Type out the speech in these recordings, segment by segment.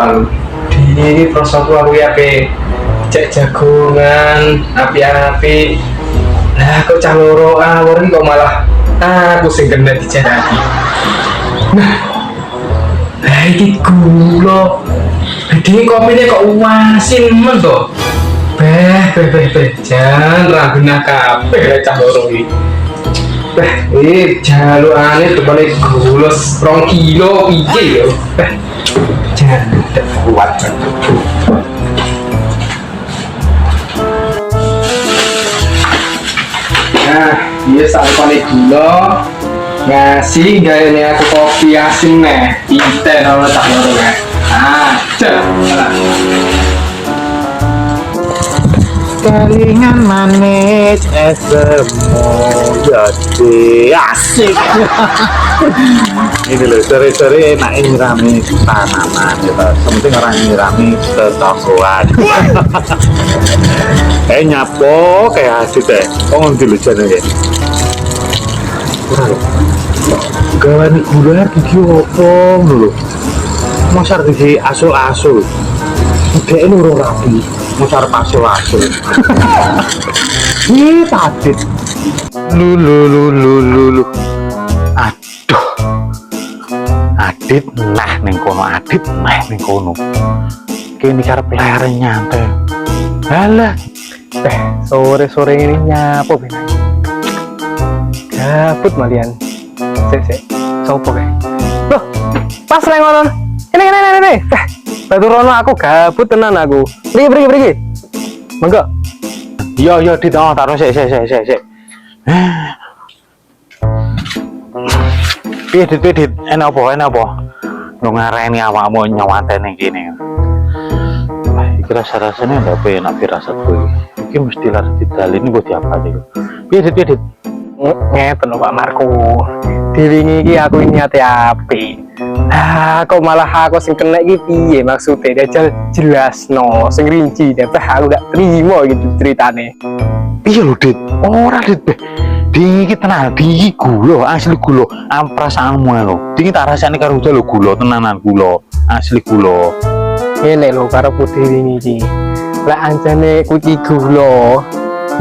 lho. Di prosoku aku ya pe cek jagongan api-api. Nah, kok cah loro awor iki kok malah aku sing kena dijarani. Nah, iki gula. Gede kopine kok uasin men to. Beh, jan raguna kabeh cah loro iki. Jalukane depane gula 2 kilo piye yo. Jan kuat. Nah, dia saripane gula ngasih gayane aku kopi asin nih ite kalau tak loro ya. Kelingan manis esemu jadi asik. Ini loh sore-sore enak nyirami tanaman gitu. Sementing orang nyirami ketokohan. Nyapo kayak asik deh. Oh ngerti lucu nih. Gawan gula gigi opong dulu. Masa gigi asul-asul. Udah ini urung rapi. Masa asul-asul. Ih tadit. Lulu. Aduh. Adit nah ning kono Adit meh ning kono. Kene karep lere nyantai. Halah. Sore-sore ini nyapo bener. Gabut malian. Sik. Sopo kae? Loh, pas nang ngono. Ini. Batu rono aku gabut tenan aku. Pergi. Monggo. Yo Dit, taruh sik. Piye Dit, enak apa? Lu ngareni awakmu nyawatene kene. Iki rasa-rasane ndak enak firasatku iki. Iki mesti lar didalini kok diapa iki. Piye Dit? Ngeten Pak Marco. Diwingi iki aku niate apik. Kok malah aku sing kena iki piye maksudnya? Dia jelasno sing rinci deh. Aku gak terima gitu ceritane. Piye lho Dit? Ora Dit. Iki tenan, iki gula, asli gula. Perasaanmu lho. Iki tak rasane karo lho gula tenanan gula, asli gula. Ngene lho karo putih wingi iki. Lah anjane kuwi gula.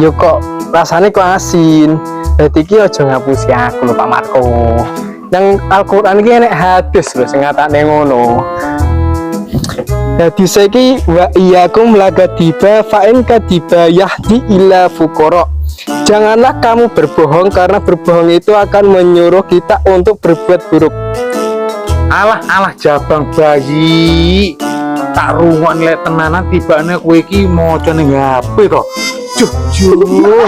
Yo kok rasane kok asin. Dadi iki aja ngapusi aku lho Pak Marco. Yang Al-Qur'an iki enek hadis lho sing ngatane ngono. Dadi saiki wa iyyakum lagadiba fa in kadiba yahdi ila fuqara. Janganlah kamu berbohong karena berbohong itu akan menyuruh kita untuk berbuat buruk. Alah jabang bayi. Tak rungon lek tenanan tibane kowe iki maca ning HP to. Juh.